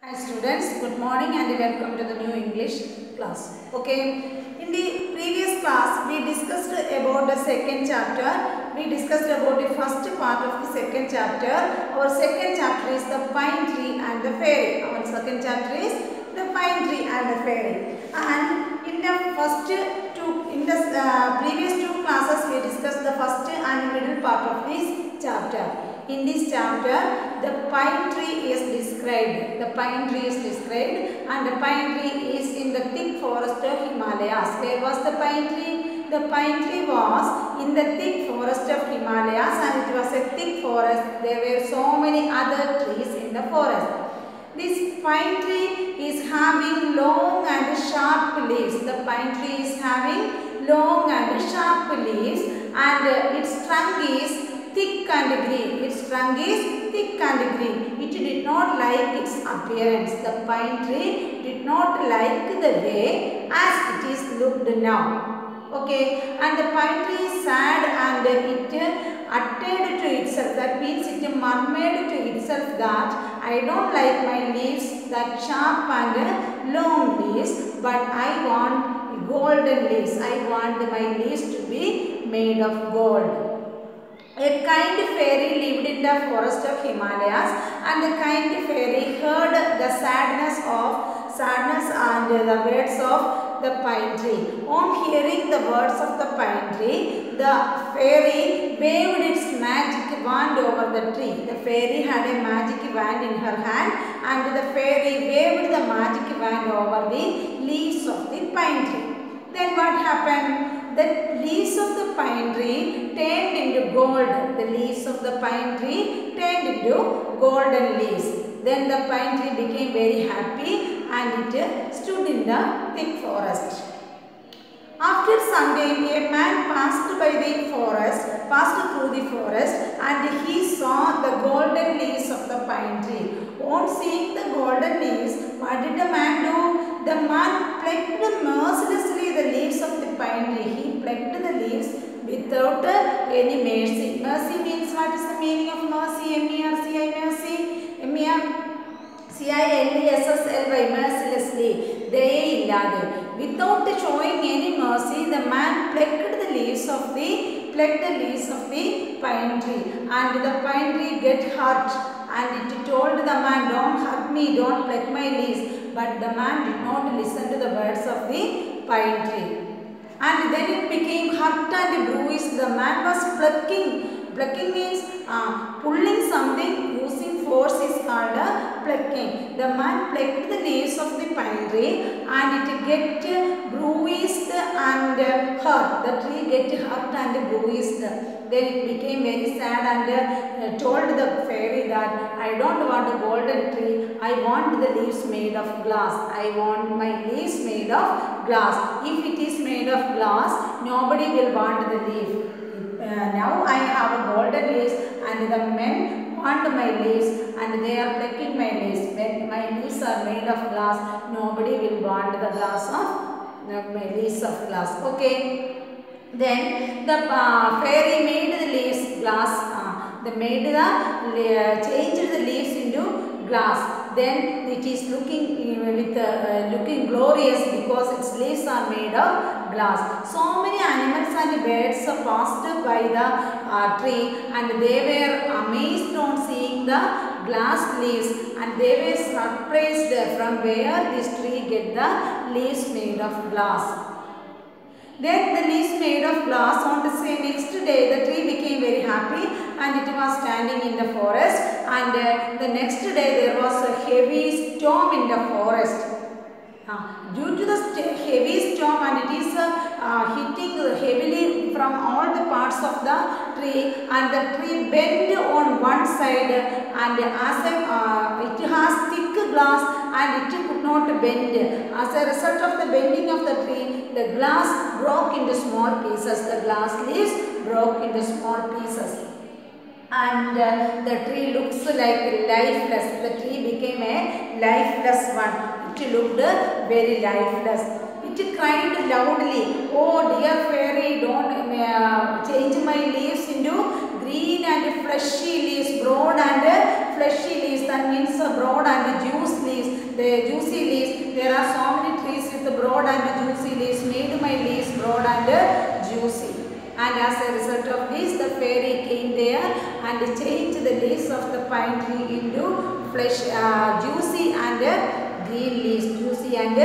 Hi students, good morning and welcome to the new English class. Okay, in the previous class we discussed about the second chapter. We discussed about the first part of the second chapter. Our second chapter is the pine tree and the fairy. Our second chapter is the pine tree and the fairy. And in the previous two classes we discussed the first and middle part of this chapter. In this chapter, the pine tree is described. The pine tree is described, and the pine tree is in the thick forest of Himalayas. Where was the pine tree? The pine tree was in the thick forest of Himalayas, and it was a thick forest. There were so many other trees in the forest. This pine tree is having long and sharp leaves. The pine tree is having long and sharp leaves, and its trunk is thick and green. Its trunk is thick and green. It did not like its appearance. The pine tree did not like the way as it is looked now. Okay, and the pine tree is sad and it uttered to itself. That means it murmured to itself that I don't like my leaves that sharp and long leaves, but I want golden leaves. I want my leaves to be made of gold. A kind fairy lived in the forest of Himalayas, and the kind fairy heard the sadness and the words of the pine tree. On hearing the words of the pine tree, the fairy waved its magic wand over the tree. The fairy had a magic wand in her hand, and the fairy waved the magic wand over the leaves of the pine tree. Then what happened? The leaves of the pine tree turned into gold. The leaves of the pine tree turned into golden leaves. Then the pine tree became very happy and it stood in the thick forest. After some time, a man passed through the forest, and he saw the golden leaves of the pine tree. On seeing the golden leaves, what did the man do? The man plucked mercilessly the leaves of the pine tree. He plucked the leaves without any mercy. Mercy means, what is the meaning of mercy? M-E-R-C-I, mercy. M-E-R-C-I-L-E-S-S-L-Y, mercilessly. Without showing any mercy, the man plucked the leaves of the pine tree, and the pine tree get hurt, and it told the man, don't hurt me, don't pluck my leaves. But the man did not listen to the words of the pine tree, and then it became hurt and bruised. The man was plucking. Plucking means pulling something using force is called plucking. The man plucked the leaves of the pine tree, and it get bruised and hurt. The tree get hurt and bruised. Then it became very sad and told the fairy that I don't want a golden tree. I want the leaves made of glass. I want my leaves made of glass. If it is made of glass, nobody will want the leaf. Now I have a golden leaves, and the men want my leaves, and they are plucking my leaves. When my leaves are made of glass, nobody will want the glass of my leaves of glass. Okay. Then the fairy made the leaves glass. They changed the leaves into glass. Then it is looking glorious because its leaves are made of glass. So many animals and birds passed by the tree, and they were amazed on seeing the glass leaves, and they were surprised from where this tree get the leaves made of glass. Then the leaves made of glass. On the next day, the tree became very happy, and it was standing in the forest. And the next day, there was a heavy storm in the forest. Due to the heavy storm, and it is hitting heavily from all the parts of the tree, and the tree bent on one side, and as it has thick glass, and it could not bend. As a result of the bending of the tree, the glass broke into small pieces. The glass leaves broke into small pieces, and the tree looks like lifeless. The tree became a lifeless one. It looked very lifeless. It cried loudly, "Oh dear fairy, don't change my leaves into green and fleshy leaves, broad and fleshy leaves." That means broad and juice leaves. the broad and juicy leaves made my leaves broad and juicy. And as a result of this, the fairy came there and changed the leaves of the pine tree into fresh, juicy and green leaves, juicy and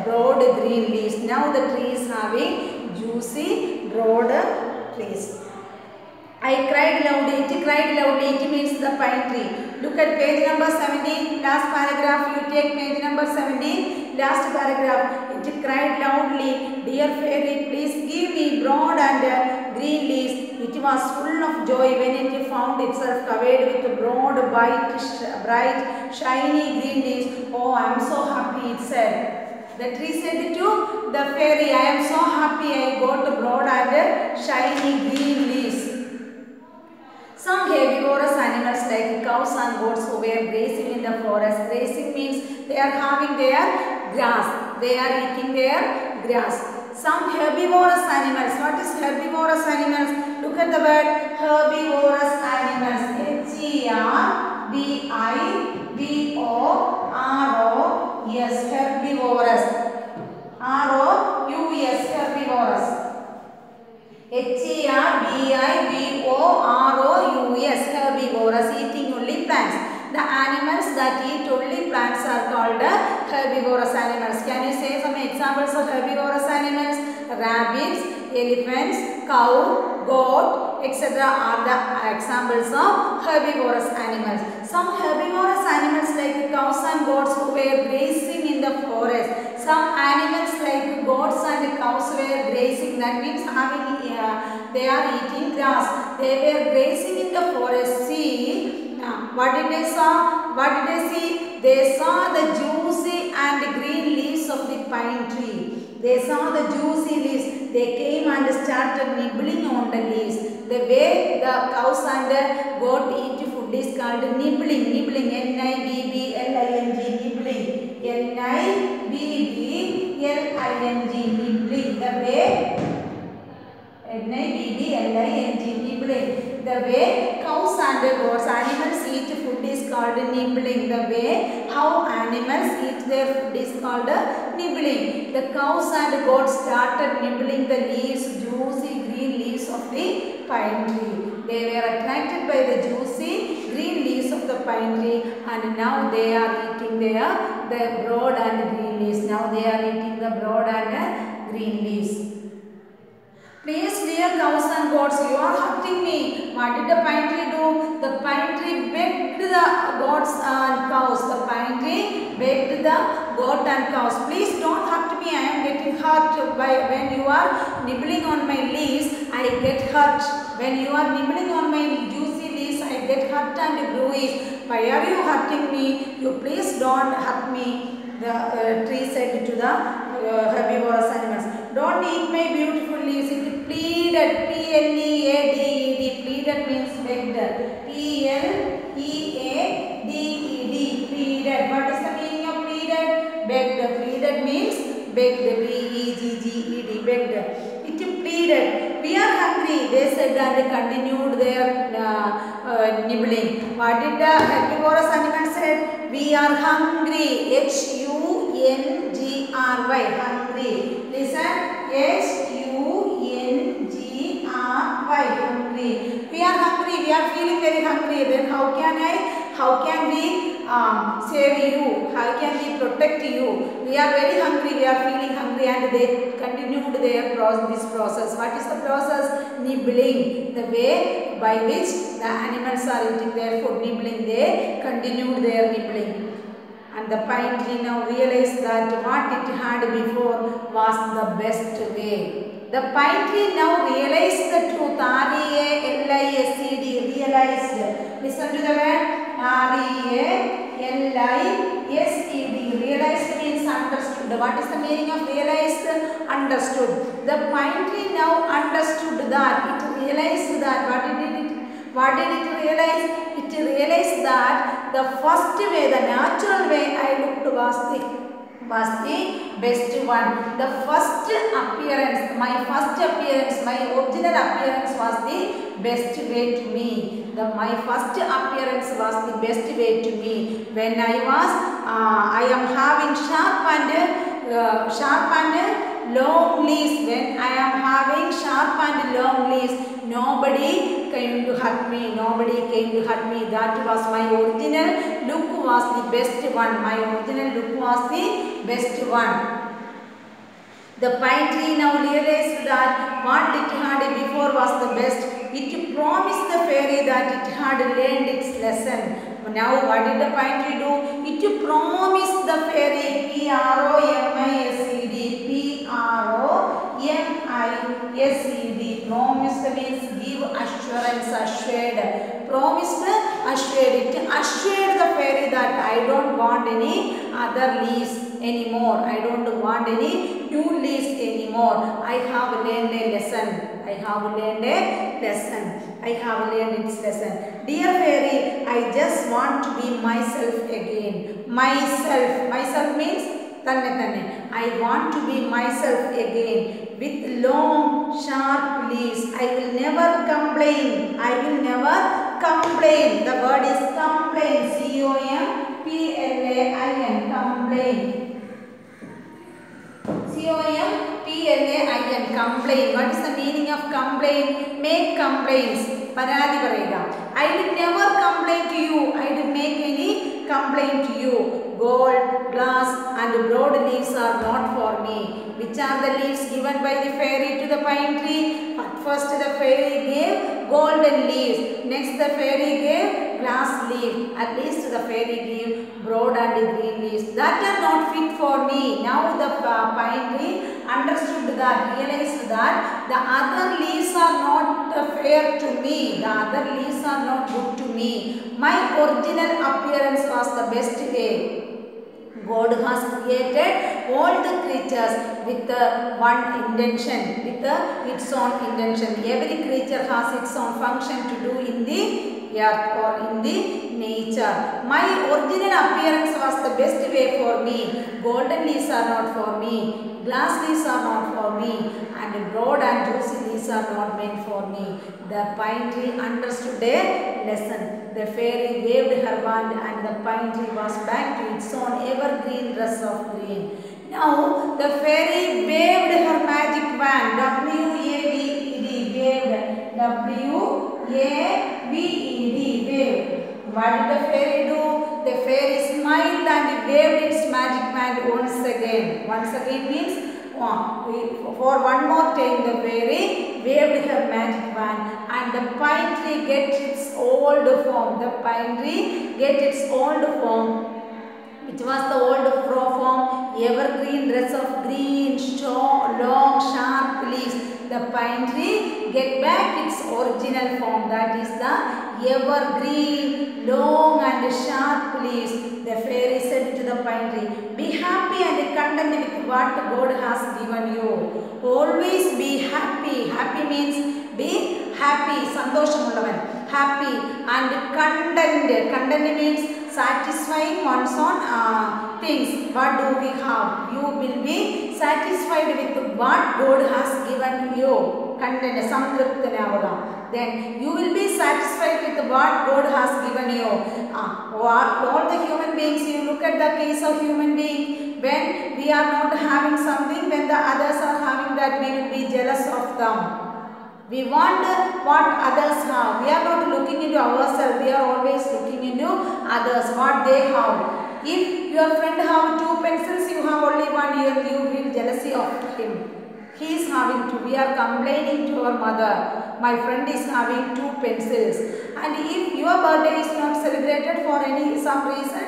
broad green leaves. Now the tree is having juicy, broad trees. I cried loudly, it cried loudly, it means the pine tree. Look at page number 17, last paragraph, you take page number 17, last paragraph. It cried loudly, dear fairy, please give me broad and green leaves. It was full of joy when it found itself covered with broad, bright, shiny green leaves. Oh, I am so happy, it said. The tree said to the fairy, I am so happy I got broad and shiny green leaves. Some herbivorous animals like cows and goats who were grazing in the forest. Grazing means they are having their grass. They are eating their grass. Some herbivorous animals. What is herbivorous animals? Look at the word herbivorous animals. H-E-R-B-I-V-O-R-O-S. Herbivorous. R-O-U-S. Herbivorous. H-E-R-B-I-V-O-R-O-U-S. Herbivorous, eating only plants. The animals that eat only plants are called herbivorous animals. Can you say some examples of herbivorous animals? Rabbits, elephants, cow, goat, etc. are the examples of herbivorous animals. Some herbivorous animals like cows and goats who were grazing in the forest. Some animals like goats and cows were grazing. That means having they are eating grass. They were grazing in the forest. See, what did they saw? What did they see? They saw the juicy and green leaves of the pine tree. They saw the juicy leaves. They came and started nibbling on the leaves. The way the cows and goat eat food is called nibbling. Nibbling. N-I-B-B-L-I-N-G. Nibbling. N-I-B-B-L-I-N-G. Nibbling. The way N-I-B-B-L-I-N-G. Nibbling. The way cows and goats, animals eat food is called nibbling. The way how animals eat their food is called nibbling. The cows and goats started nibbling the leaves, juicy green leaves of the pine tree. They were attracted by the juicy green leaves of the pine tree, and now they are eating the broad and green leaves. Now they are eating the broad and green leaves. Please, dear cows and goats, you are hurting me. What did the pine tree do? The pine tree begged the goats and cows. The pine tree begged the goat and cows. Please don't hurt me. I am getting hurt by when you are nibbling on my leaves. I get hurt. When you are nibbling on my juicy leaves, I get hurt and bruised. Why are you hurting me? You please don't hurt me. The tree said to the herbivorous animals. Don't eat my beautiful leaves. It pleaded. P-L-E-A-D-E-D. Pleaded means begged. P-L-E-A-D-E-D. Pleaded. What is the meaning of pleaded? Begged. Pleaded means begged. B-E-G-G-E-D. Begged. It pleaded. We are hungry. They said and continued their nibbling. What did the herbivorous animal said? We are hungry. H-U-N-G-R-Y. Hungry. Listen. H-U-N-G-R-Y. Hungry. We are hungry. We are feeling very hungry. Then how can we save you? How can we protect you? We are very hungry. We are feeling hungry, and they continued their this process. What is the process? Nibbling. The way by which the animals are eating their food. Nibbling. They continued their nibbling. And the pine tree now realized that what it had before was the best way. The pine tree now realized the truth. R-E-A-L-I-S-E-D. Realized. Listen to the word. R-E-A-L-I-S-E-D. Realized means understood. What is the meaning of realized? Understood. The pine tree now understood that. It realized that. What did it realize? It realized that the first way, the natural way I looked was the best one. The first appearance, my original appearance was the best way to me. My first appearance was the best way to me. When I am having sharp and sharp and long leaves. When I am having sharp and long leaves, nobody came to hurt me. Nobody came to hurt me. That was my original look was the best one. My original look was the best one. The pine tree now realized that what it had before was the best. It promised the fairy that it had learned its lesson. Now what did the pine tree do? It promised the fairy, P-R-O-M-I-S-E-D, P-R-O-M-I-S-E-D. Promised means give assurance, assured. Promised, assured. It assured the fairy that I don't want any other leaves anymore. I don't want any new leaves anymore. I have learned a lesson. I have learned a lesson. I have learned its lesson. Dear fairy, I just want to be myself again. Myself. Myself means tanne tanne. I want to be myself again. With long, sharp leaves. I will never complain. I will never complain. The word is complain. C-O-M-P-L-A-I-N. Complain. C-O-M-P-L-A-I-N. Complain. What is the meaning of complain? Make complaints. Paradi parayega. I will never complain to you. I will make any complaint to you. Gold, glass and broad leaves are not for me. Which are the leaves given by the fairy to the pine tree? At first the fairy gave golden leaves. Next the fairy gave glass leaf. At least the fairy gave broad and green leaves. That are not fit for me. Now the pine tree understood that, realized that the other leaves are not fair to me. The other leaves are not good to me. My original appearance was the best way. God has created all the creatures with one intention, with its own intention. Every creature has its own function to do in the earth or in the nature. My original appearance was the best way for me. Golden leaves are not for me. Glass leaves are not for me. And broad and juicy leaves are not meant for me. The pine tree understood a lesson. The fairy waved her wand and the pine tree was back to its own evergreen dress of green. Now the fairy waved her magic wand. W-A-V-E-D. Waved. W-A-V-E-D. Waved. What did the fairy do? The fairy smiled and waved its magic wand once again. Once again means for one more time the fairy waved her magic wand and the pine tree gets its old form. The pine tree gets its old form, which was the old form, evergreen dress of green, long, sharp leaves. The pine tree get back its original form, that is the evergreen, long and sharp leaves. The fairy said to the pine tree, be happy and content with what God has given you. Always be happy. Happy means be happy, santoshamullavan. Happy and content. Content means satisfying one's own things. What do we have? You will be satisfied with what God has given you. Content, samtriptanavada. Then you will be satisfied with what God has given you. All the human beings, you look at the case of human being, when we are not having something, when the others are having that, we will be jealous of them. We want what others have. We are not looking into ourselves. We are always looking into others, what they have. If your friend have 2 pencils, you have only one, you will jealousy of him. He is having 2. We are complaining to our mother. My friend is having 2 pencils. And if your birthday is not celebrated for some reason,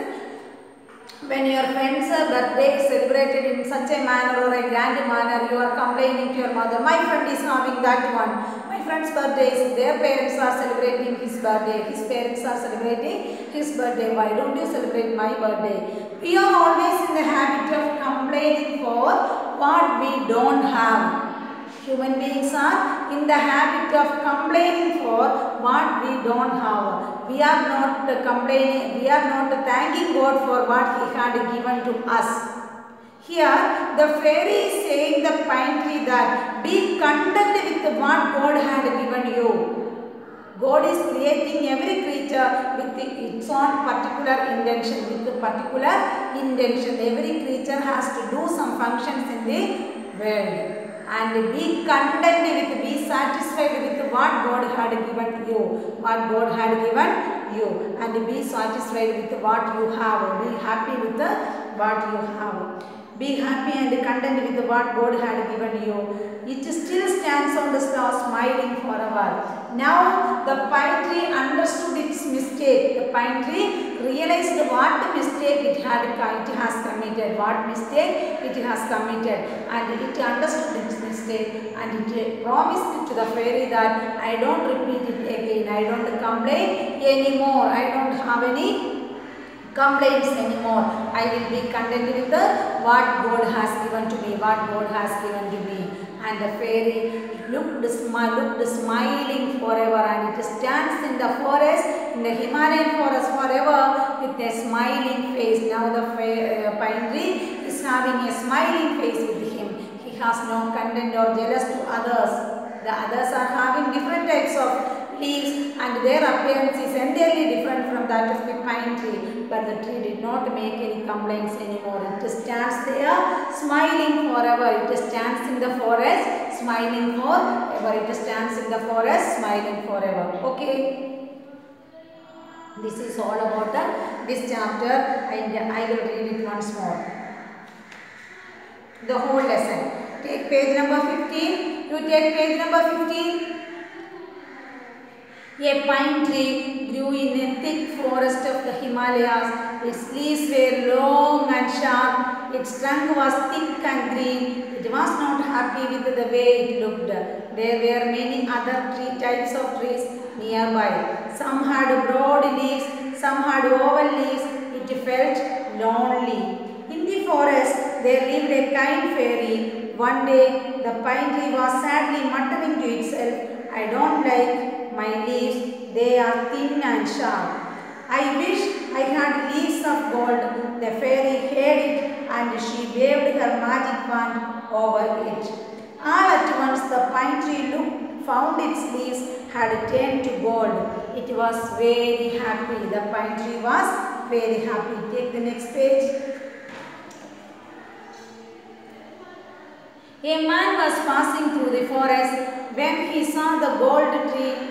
when your friend's birthday is celebrated in such a manner or a grand manner, you are complaining to your mother, my friend is having that one. My friend's birthday is, their parents are celebrating his birthday. His parents are celebrating his birthday. Why don't you celebrate my birthday? We are always in the habit of complaining for what we don't have. Human beings are in the habit of complaining for what we don't have. We are not complaining, we are not thanking God for what He had given to us. Here, the fairy is saying the pine tree that be content with what God had given you. God is creating every creature with its own particular intention. With a particular intention, every creature has to do some functions in the world. And be content with, be satisfied with what God had given you. What God had given you. And be satisfied with what you have. Be happy with what you have. Be happy and content with what God had given you. It still stands on the star smiling forever. Now the pine tree understood its mistake. The pine tree realized what mistake it has committed. What mistake it has committed. And it understood its mistake. And it promised to the fairy that I don't repeat it again. I don't complain anymore. I don't have any complaints anymore. I will be content with what God has given to me. What God has given to me. And the fairy looked smiling forever, and it stands in the forest, in the Himalayan forest forever with a smiling face. Now the pine tree is having a smiling face with him. He has no content or jealous to others. The others are having different types of leaves, and their appearance is entirely different from that of the pine tree. But the tree did not make any complaints anymore. It stands there smiling forever. It stands in the forest smiling forever. It stands in the forest smiling forever. Okay. This is all about this chapter, and I will read it once more. The whole lesson. Take page number 15. You take page number 15. A pine tree grew in a thick forest of the Himalayas. Its leaves were long and sharp. Its trunk was thick and green. It was not happy with the way it looked. There were many other types of trees nearby. Some had broad leaves, some had oval leaves. It felt lonely. In the forest, there lived a kind fairy. One day, the pine tree was sadly muttering to itself, I don't like my leaves, they are thin and sharp. I wish I had leaves of gold. The fairy heard it, and she waved her magic wand over it. All at once the pine tree found its leaves had turned to gold. It was very happy. The pine tree was very happy. Take the next page. A man was passing through the forest. When he saw the gold tree,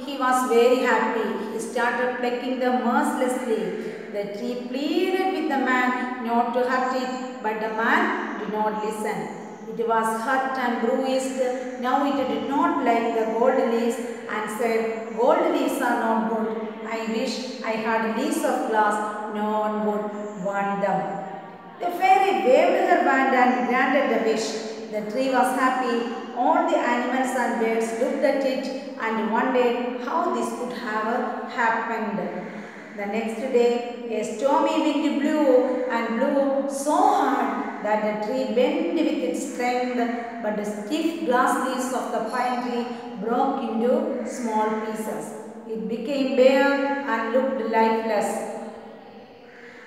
he was very happy. He started plucking them mercilessly. The tree pleaded with the man not to hurt it, but the man did not listen. It was hurt and bruised. Now it did not like the gold leaves and said, gold leaves are not good. I wish I had leaves of glass. No one would want them. The fairy waved her wand and granted the wish. The tree was happy. All the animals and birds looked at it and wondered how this could have happened. The next day, a stormy wind blew and blew so hard that the tree bent with its strength, but the stiff grass leaves of the pine tree broke into small pieces. It became bare and looked lifeless.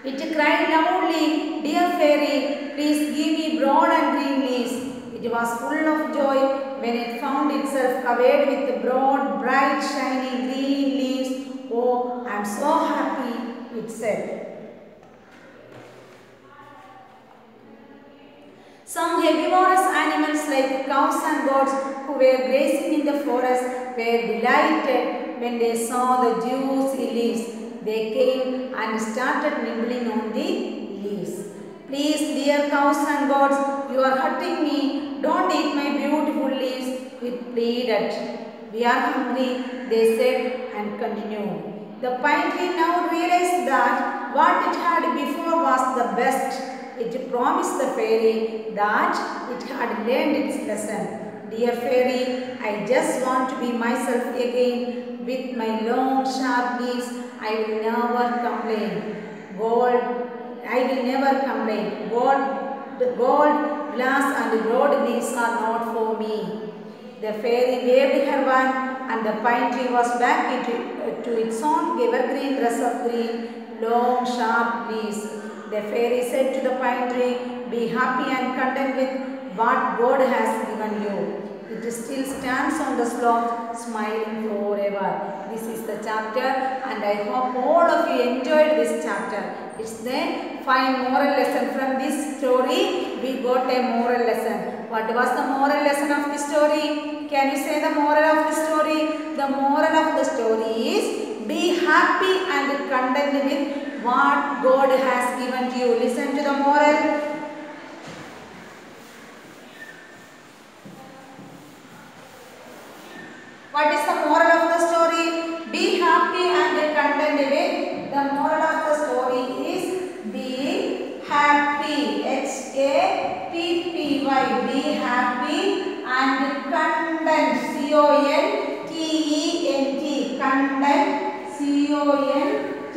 It cried loudly, Dear fairy, please give me broad and green leaves. It was full of joy when it found itself covered with broad, bright, shiny green leaves. Oh, I am so happy, it said. Some herbivorous animals like cows and goats who were grazing in the forest were delighted when they saw the juicy leaves. They came and started nibbling on the leaves. Please, dear cows and goats, you are hurting me. Don't eat my beautiful leaves, it pleaded. We are hungry, they said and continued. The pine tree now realized that what it had before was the best. It promised the fairy that it had learned its lesson. Dear fairy, I just want to be myself again. With my long sharp leaves, I will never complain. I will never complain. Gold, glass and broad leaves are not for me. The fairy waved her wand and the pine tree was back to its own evergreen dress of green, long sharp leaves. The fairy said to the pine tree, be happy and content with what God has given you. It still stands on the slope, smiling forever. This is the chapter, and I hope all of you enjoyed this chapter. It's the fine moral lesson. From this story, we got a moral lesson. What was the moral lesson of the story? Can you say the moral of the story? The moral of the story is be happy and content with what God has given to you. Listen to the moral. What is the moral of the story? Be happy and content with. The moral of the story is be happy. H-A-P-P-Y. Be happy and content. C-O-N-T-E-N-T. Content. C-O-N-T-E-N-T.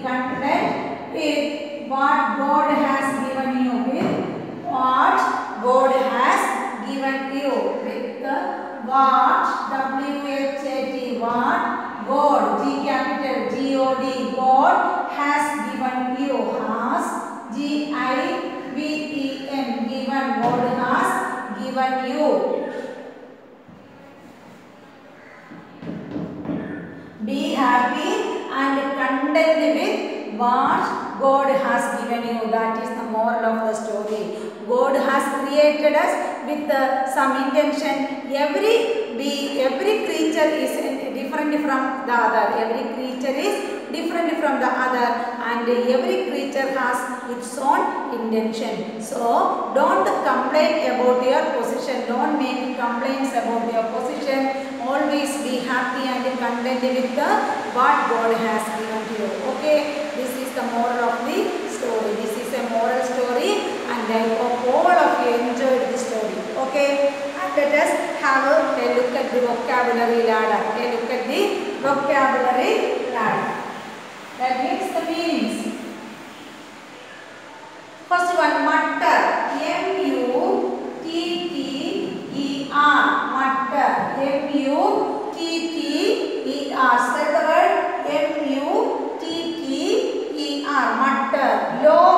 Content with what God has given you. With what God has given you. With the what, W-H-A-T, what, God, G capital, G-O-D, God has given you, has, G-I-V-E-N, given, God has given you. Be happy and content with what God has given you. That is the moral of the story. God has created us with some intention. Every creature is different from the other. Every creature is different from the other, and every creature has its own intention. So don't complain about your position. Don't make complaints about your position. Always be happy and content with what God has given to you. Okay, this is the moral of the story. This is a moral story, and I hope all of you enjoyed the story. Okay, and let us have a look at the vocabulary ladder. A look at the vocabulary ladder. That means the meanings. First one, mutter. M-U-T-T-E-R. Mutter. M-U-T-T-E-R. Say the word M-U-T-T-E-R. Mutter. Low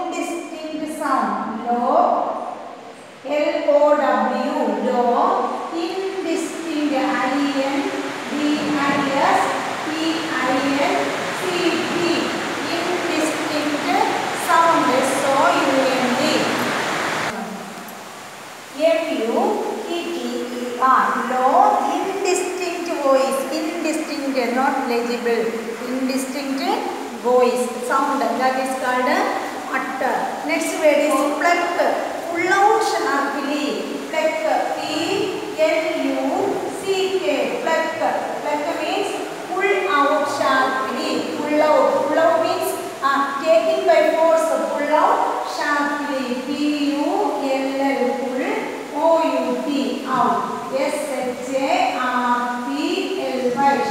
indistinct sound. Low. L-O-W. Low. Indistinct. I-N-D-I-S-T-I-N-C-T. Indistinct sound. S-O-U-N-D. M-U-T-T-E-R. Low, indistinct voice. Indistinct, not legible. Indistinct voice. Sound. That is called mutter. Next word is pluck. Pull out sharply. Pluck. P-L-U-C-K. Pluck. Pluck means pull out sharply. Pull out. Pull out means taking by force. Pull out sharply. P-U-L-L. Pull. O-U-T. Out. S-H-A-R-P-L-Y.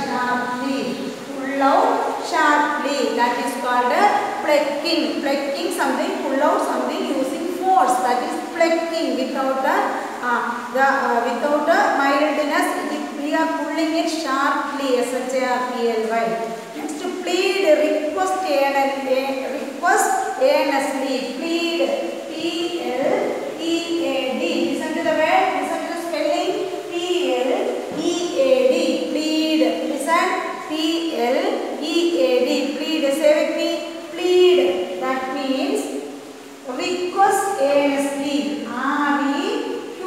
Sharply. Pull out sharply. That is called plucking. Plucking something. Pull out something using force. That is plucking. Without without mildness, we are pulling it sharply. S-H-A-R-P-L-Y. Next, plead. Request earnestly. Plead. P-L-E-A-D. Listen to the word. Listen to the spelling. P-L-E-A-D. Plead. Listen. P-L-E-A-D. Plead. Say with me. Plead. That means request earnestly. R-E-Q-U-E-S-T.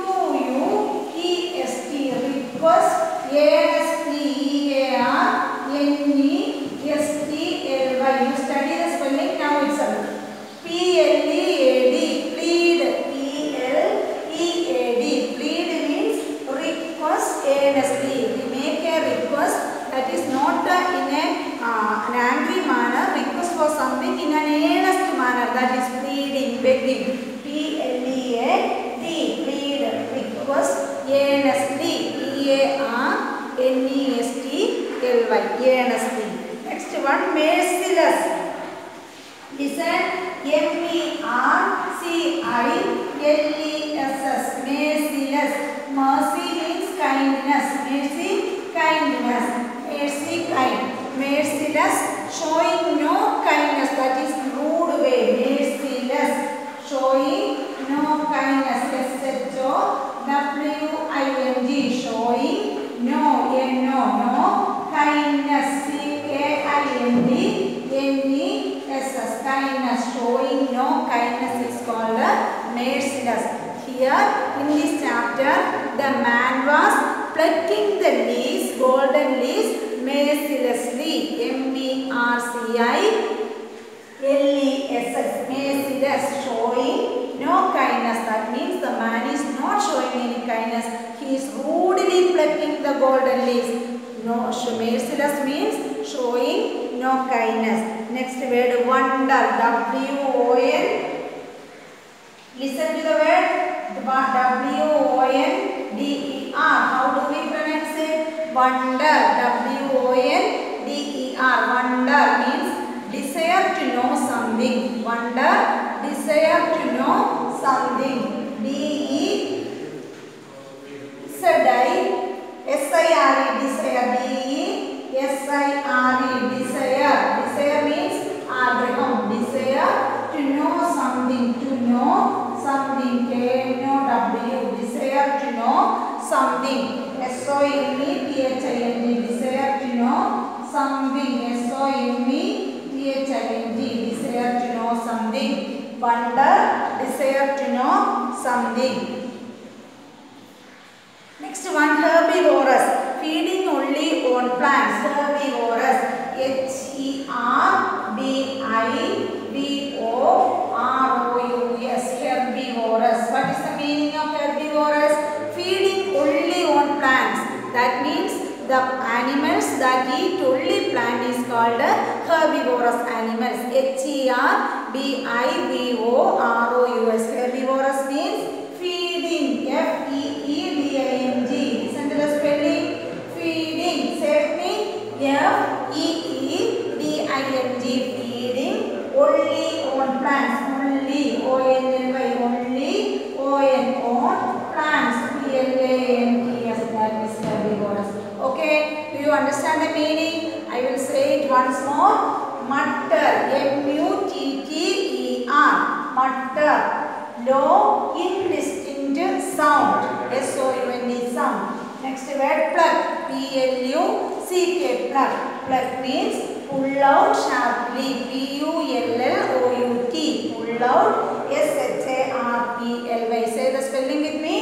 Request earnestly. E-A-R-N-E-S-T-L-Y. You study the spelling now itself. P-L-E-A-D. Plead. P-L-E-A-D. Plead means request earnestly. We make a request that is not in an angry manner. Request for something in an earnest manner. That is pleading, begging. P-L-E-A-D. Plead. Request earnestly. E-A-R-N-E-S-T-L-Y. Earnestly. Next one, merciless. Listen. M-E-R-C-I-L-E-S-S. Merciless. Mercy means kindness. Mercy, kindness. Mercy, kind. Merciless, showing no kindness. That is rude way. Merciless, showing no kindness. S-H-O-W showing no kindness is called merciless. Here in this chapter, the man was plucking the leaves, golden leaves, mercilessly. M-E-R-C-I-L-E-S-S. Merciless, showing no kindness. That means the man is not showing any kindness. He is rudely plucking the golden leaves. No, merciless means showing no kindness. Next word, wonder. W-O-N. Listen to the word. W-O-N-D-E-R. How do we pronounce it? Wonder. W-O-N-D-E-R. Wonder means desire to know something. Wonder, desire to know something. D-E-Z-I-S-I-R-E. Desire. D-E-S-I-R-E. Desire. Desire means agraham. Desire to know something. To know something. K-N-O-W. Desire to know something. S-O-M-E-T-H-I-N-G. Desire to know something. S-O-M-E-T-H-I-N-G. Desire to know something. Wonder, desire to know something. Next one, herbivorous. Feeding only on plants. Herbivorous. H-E-R-B-I-V-O-R-O-U-S. Herbivorous. What is the meaning of herbivorous? Feeding only on plants. That means the animals that eat only plant is called herbivorous animals. H-E-R-B-I-V-O-R-O-U-S. Herbivorous means feeding. F-E-E-D-I-N-G. Listen to the spelling. Feeding. Say with me. F-E-E-D-I-N-G. Feeding only on plants. Only. O-N-L-Y. Only. O-N. On plants. P-L-A-N-T-S. That is herbivorous. Okay. Do you understand the meaning? I will say it once more. Mutter. M-U-T-T-E-R. Mutter. Low, indistinct sound. S-O-U-N-D sound. Next word, pluck. P-L-U-C-K. Pluck. Pluck means pull out sharply. P-U-L-L-O-U-T. Pull out. S-H-A-R-P-L-Y. Say the spelling with me.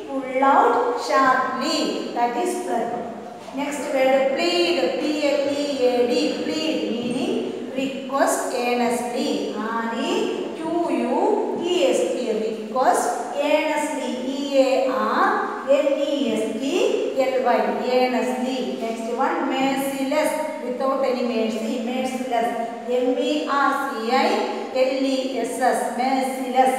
Pull out sharply. That is pluck. Next word, plead. P-L-E-A-D. Plead meaning request earnestly. R-E-Q-U-E-S-T. Request earnestly. E-A-R-N-E-S-T-L-Y. Earnestly. Next one, merciless. Without any mercy. Merciless. M-E-R-C-I-L-E-S-S. Merciless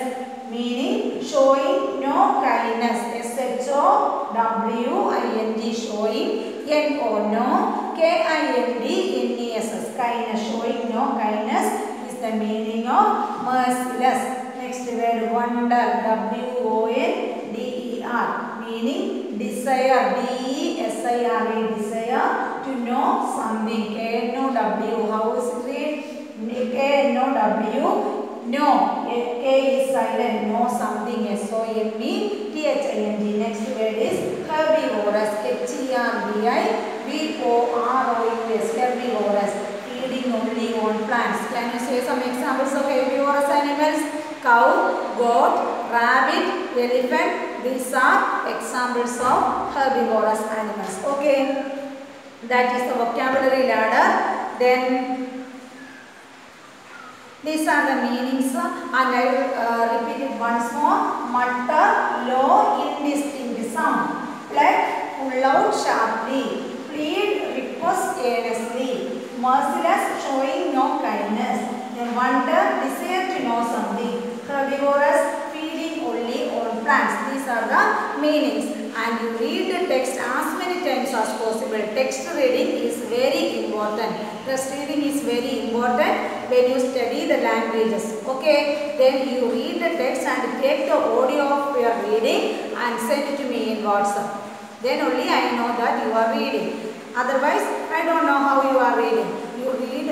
meaning showing no kindness. S-H-O-W-I-N-G. Showing. N-O. No. K-I-N-D-N-E-S-S. Kindness. Showing no kindness is the meaning of merciless. Next word, wonder. W-O-N-D-E-R. Meaning desire. D-E-S-I-R-E. Desire to know something. K-N-O-W. How is it read? K-N-O-W. No. K is silent. Know something. S-O-M-E-T-H-I-N-G. Next word is herbivorous. H-E-R-B-I-V-O-R-O-U-S. Herbivorous. Feeding only on plants. Can you say some examples of herbivorous animals? Cow, goat, rabbit, elephant. These are examples of herbivorous animals. Okay. That is the vocabulary ladder. Then these are the meanings and I will repeat it once more. Mutter, low, indistinct sound. Pluck, pull out sharply. Plead, request earnestly. Merciless, showing no kindness. Then wonder, desire to know something. Herbivorous, feeding only on plants. These are the meanings. And you read the text as many times as possible. Text reading is very important. Text reading is very important when you study the languages. Okay. Then you read the text and take the audio of your reading and send it to me in WhatsApp. Then only I know that you are reading. Otherwise, I don't know how you are reading. You read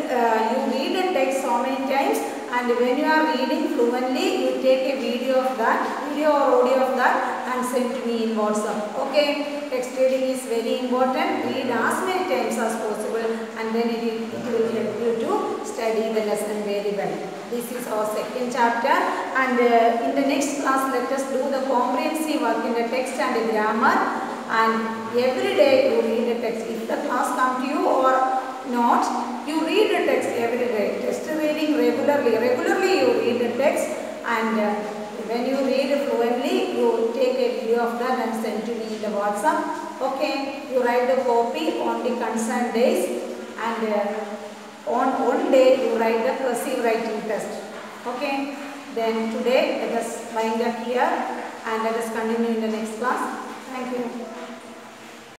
the text so many times, and when you are reading fluently, you take a video or audio of that and send to me in WhatsApp. Okay. Text reading is very important. Read as many times as possible, and then it will help you to study the lesson very well. This is our second chapter, and in the next class let us do the comprehensive work in the text and the grammar, and every day you read the text. If the class come to you or not, you read the text every day. Text reading regularly. Regularly you read the text, and when you read fluently, you take a video of that and send to me in the WhatsApp. Okay, you write the copy on the concerned days, and on one day you write the cursive writing test. Okay, then today let us wind up here and let us continue in the next class. Thank you.